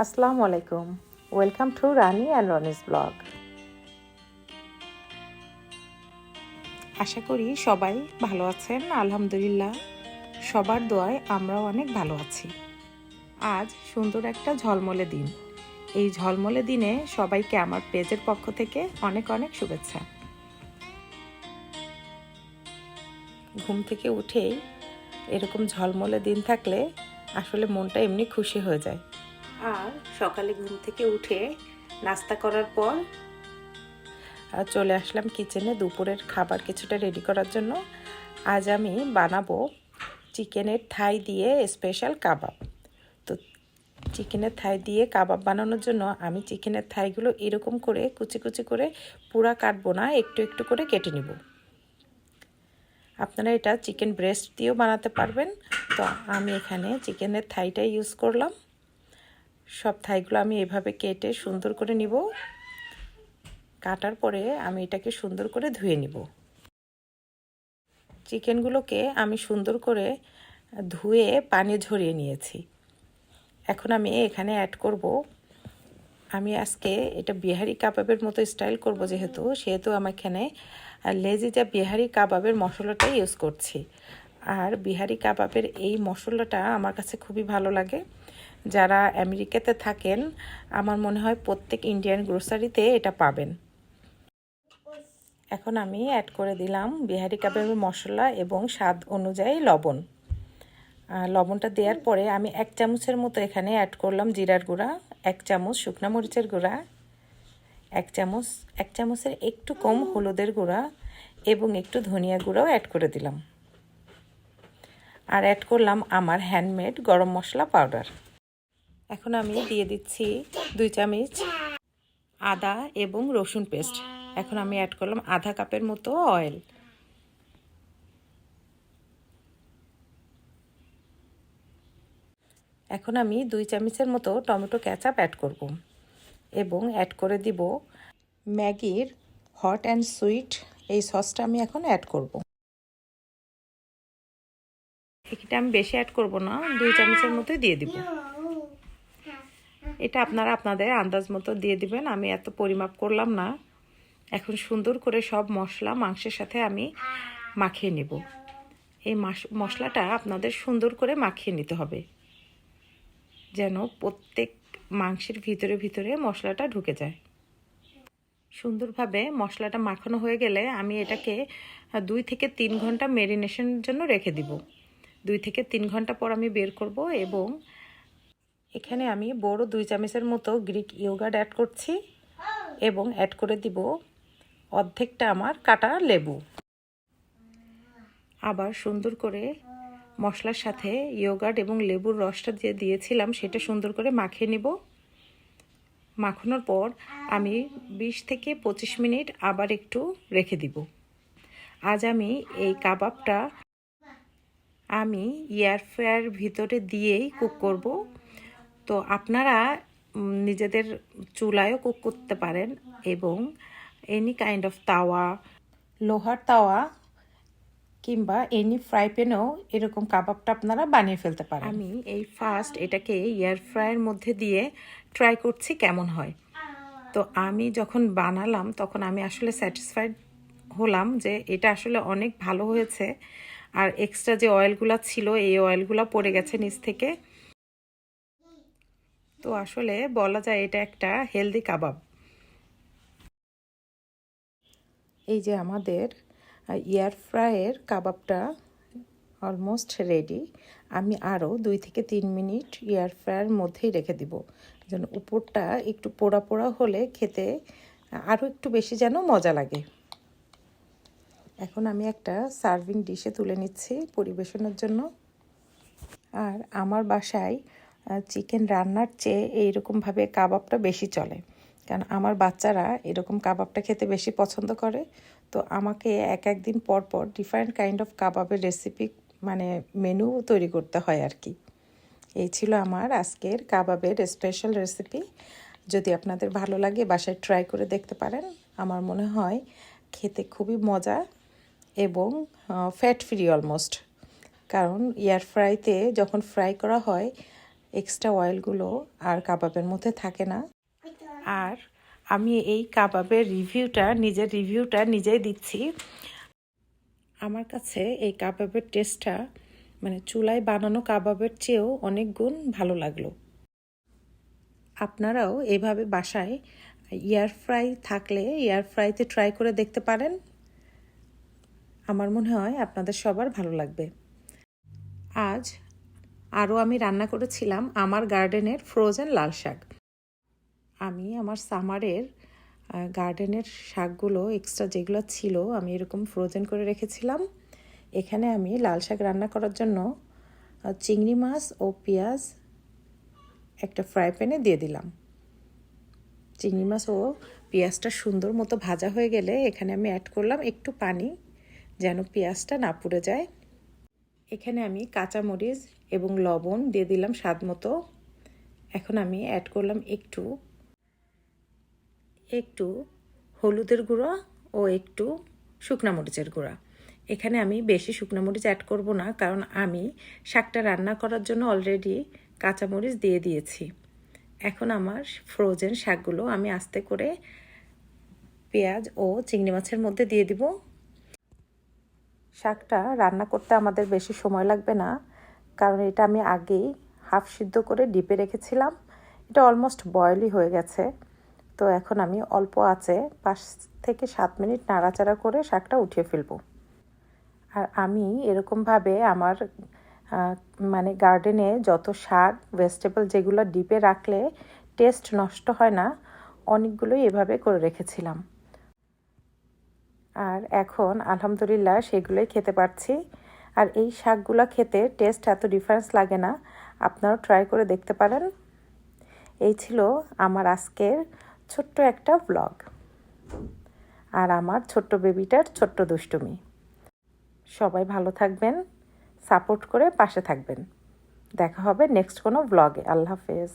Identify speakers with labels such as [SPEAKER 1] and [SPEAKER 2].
[SPEAKER 1] আসসালামু আলাইকুম। Welcome to Rani and Roni's blog. আশা করি সবাই ভালো আছেন। আলহামদুলিল্লাহ, সবার দোয়ায় আমরাও অনেক ভালো আছি। আজ সুন্দর একটা ঝলমলে দিন। এই ঝলমলে দিনে সবাইকে আমার পেজের পক্ষ থেকে অনেক অনেক শুভেচ্ছা। ঘুম থেকে উঠেই এরকম ঝলমলে দিন থাকলে আসলে মনটা এমনি খুশি হয়ে যায়। আর সকালে ঘুম থেকে উঠে নাস্তা করার পর চলে আসলাম কিচেনে দুপুরের খাবার কিছুটা রেডি করার জন্য। আজ আমি বানাবো চিকেনের থাই দিয়ে স্পেশাল কাবাব। তো চিকেনের থাই দিয়ে কাবাব বানানোর জন্য আমি চিকেনের থাইগুলো এরকম করে কুচি কুচি করে পুরা কাটবো না, একটু একটু করে কেটে নিব। আপনারা এটা চিকেন ব্রেস্ট দিয়েও বানাতে পারবেন। তো আমি এখানে চিকেনের থাইটাই ইউজ করলাম। সব থাইগুলো আমি এভাবে কেটে সুন্দর করে নিব। কাটার পরে আমি এটাকে সুন্দর করে ধুয়ে নিব। চিকেনগুলোকে আমি সুন্দর করে ধুয়ে পানি ঝরিয়ে নিয়েছি। এখন আমি এখানে অ্যাড করব, আমি আজকে এটা বিহারি কাবাবের মতো স্টাইল করব সেহেতু আমি এখানে লেজিজা বিহারি কাবাবের মশলাটা ইউজ করছি। আর বিহারি কাবাবের এই মশলাটা আমার কাছে খুবই ভালো লাগে। যারা আমেরিকাতে থাকেন আমার মনে হয় প্রত্যেক ইন্ডিয়ান গ্রোসারিতে এটা পাবেন। এখন আমি অ্যাড করে দিলাম বিহারি কাবাবের মশলা এবং স্বাদ অনুযায়ী লবণ। লবণটা দেওয়ার পরে আমি 1 চামচের মতো এখানে অ্যাড করলাম জিরার গুঁড়া, 1 চামচ শুকনা মরিচের গুঁড়া, 1 চামচের একটু কম হলুদের গুঁড়া এবং একটু ধনিয়া গুঁড়াও অ্যাড করে দিলাম। আর অ্যাড করলাম আমার হ্যান্ডমেড গরম মশলা পাউডার। এখন আমি দিয়ে দিচ্ছি 2 চামচ আদা এবং রসুন পেস্ট। এখন আমি অ্যাড করলাম আধা কাপের মতো অয়েল। এখন আমি 2 চামচের মতো টমেটো কেচাপ অ্যাড করব এবং অ্যাড করে দিব ম্যাগির হট অ্যান্ড সুইট এই সসটা আমি এখন অ্যাড করব। এটা আমি বেশি অ্যাড করব না, 2 চামচের মতোই দিয়ে দিব। এটা আপনারা আপনাদের আন্দাজ মতো দিয়ে দিবেন, আমি এত পরিমাপ করলাম না। এখন সুন্দর করে সব মশলা মাংসের সাথে আমি মাখিয়ে নেব। এই মশলাটা আপনাদের সুন্দর করে মাখিয়ে নিতে হবে, যেন প্রত্যেক মাংসের ভিতরে ভিতরে মশলাটা ঢুকে যায়। সুন্দরভাবে মশলাটা মাখানো হয়ে গেলে আমি এটাকে 2 থেকে 3 ঘন্টা ম্যারিনেশনের জন্য রেখে দিব। 2 থেকে 3 ঘন্টা পর আমি বের করব এবং এখানে আমি বড় 2 চামচের মতো গ্রিক ইয়োগার্ট অ্যাড করছি এবং অ্যাড করে দিব অর্ধেকটা আমার কাটা লেবু। আবার সুন্দর করে মশলার সাথে ইয়োগার্ট এবং লেবুর রসটা যে দিয়েছিলাম সেটা সুন্দর করে মাখিয়ে নিব। মাখানোর পর আমি 20 থেকে 25 মিনিট আবার একটু রেখে দিব। আজ আমি এই কাবাবটা আমি এয়ার ফ্রায়ার ভিতরে দিয়েই কুক করব। তো আপনারা নিজেদের চুলায়ও কুক করতে পারেন এবং এনি কাইন্ড অফ তাওয়া, লোহার তাওয়া কিংবা এনি ফ্রাই প্যানেও এরকম কাবাবটা আপনারা বানিয়ে ফেলতে পারেন। আমি এই ফার্স্ট এটাকে এয়ার ফ্রায়ার মধ্যে দিয়ে ট্রাই করছি কেমন হয়। তো আমি যখন বানালাম তখন আমি আসলে স্যাটিসফাইড হলাম যে এটা আসলে অনেক ভালো হয়েছে। আর এক্সট্রা যে অয়েলগুলো ছিল এই অয়েলগুলো পড়ে গেছে নিচ থেকে। তো আসলে বলা যায় এটা একটা হেলদি কাবাব। এই যে আমাদের এয়ার ফ্রায়ের কাবাবটা অলমোস্ট রেডি। আমি আরও 2 থেকে 3 মিনিট এয়ার ফ্রায়ার মধ্যেই রেখে দিব, যেন উপরটা একটু পোড়া পোড়া হলে খেতে আরও একটু বেশি যেন মজা লাগে। এখন আমি একটা সার্ভিং ডিশে তুলে নিচ্ছি পরিবেশনের জন্য। আর আমার বাসায় চিকেন রান্নার চেয়ে এইরকমভাবে কাবাবটা বেশি চলে, কারণ আমার বাচ্চারা এরকম কাবাবটা খেতে বেশি পছন্দ করে। তো আমাকে একদিন পর পর ডিফারেন্ট কাইন্ড অফ কাবাবের রেসিপি মেনু তৈরি করতে হয় আর কি। এই ছিল আমার আজকের কাবাবের স্পেশাল রেসিপি। যদি আপনাদের ভালো লাগে বাসায় ট্রাই করে দেখতে পারেন। আমার মনে হয় খেতে খুবই মজা এবং ফ্যাট ফ্রি অলমোস্ট, কারণ এয়ার ফ্রাইতে যখন ফ্রাই করা হয় এক্সট্রা অয়েলগুলো আর কাবাবের মধ্যে থাকে না। আর আমি এই কাবাবের নিজের রিভিউটা নিজেই দিচ্ছি। আমার কাছে এই কাবাবের টেস্টটা মানে চুলায় বানানো কাবাবের চেয়েও অনেক গুণ ভালো লাগলো। আপনারাও এভাবে বাসায় এয়ার ফ্রাই থাকলে এয়ার ফ্রাইতে ট্রাই করে দেখতে পারেন। আমার মনে হয় আপনাদের সবার ভালো লাগবে। আজ আরও আমি রান্না করেছিলাম আমার গার্ডেনের ফ্রোজেন লাল শাক। আমি আমার সামারের গার্ডেনের শাকগুলো এক্সট্রা যেগুলো ছিল আমি এরকম ফ্রোজেন করে রেখেছিলাম। এখানে আমি লাল শাক রান্না করার জন্য চিংড়ি মাছ ও পেঁয়াজ একটা ফ্রাই প্যানে দিয়ে দিলাম। চিংড়ি মাছ ও পেঁয়াজটা সুন্দর মতো ভাজা হয়ে গেলে এখানে আমি অ্যাড করলাম একটু পানি, যেন পেঁয়াজটা না পুড়ে যায়। এখানে আমি কাঁচামরিচ এবং লবণ দিয়ে দিলাম স্বাদ মতো। এখন আমি অ্যাড করলাম একটু হলুদের গুঁড়া ও একটু শুকনো মরিচের গুঁড়া। এখানে আমি বেশি শুকনো মরিচ অ্যাড করব না, কারণ আমি শাকটা রান্না করার জন্য অলরেডি কাঁচামরিচ দিয়ে দিয়েছি। এখন আমার ফ্রোজেন শাকগুলো আমি আস্তে করে পেঁয়াজ ও চিংড়ি মাছের মধ্যে দিয়ে দিব। শাকটা রান্না করতে আমাদের বেশি সময় লাগবে না, কারণ এটা আমি আগেই হাফ সিদ্ধ করে ডিপে রেখেছিলাম। এটা অলমোস্ট বয়েলই হয়ে গেছে। তো এখন আমি অল্প আঁচে 5 থেকে 7 মিনিট নাড়াচাড়া করে শাকটা উঠিয়ে ফেলব। আর আমি এরকমভাবে আমার মানে গার্ডেনে যত শাক ভেজিটেবল যেগুলো ডিপে রাখলে টেস্ট নষ্ট হয় না, অনেকগুলোই এভাবে করে রেখেছিলাম। আর এখন আলহামদুলিল্লাহ সেগুলোই খেতে পারছি। আর এই শাকগুলো খেতে টেস্ট এত ডিফারেন্স লাগে না, আপনারাও ট্রাই করে দেখতে পারেন। এই ছিল আমার আজকের ছোট্ট একটা ব্লগ আর আমার ছোট্ট বেবিটার ছোট্ট দুষ্টুমি। সবাই ভালো থাকবেন, সাপোর্ট করে পাশে থাকবেন। দেখা হবে নেক্সট কোনো ব্লগে। আল্লাহ হাফেজ।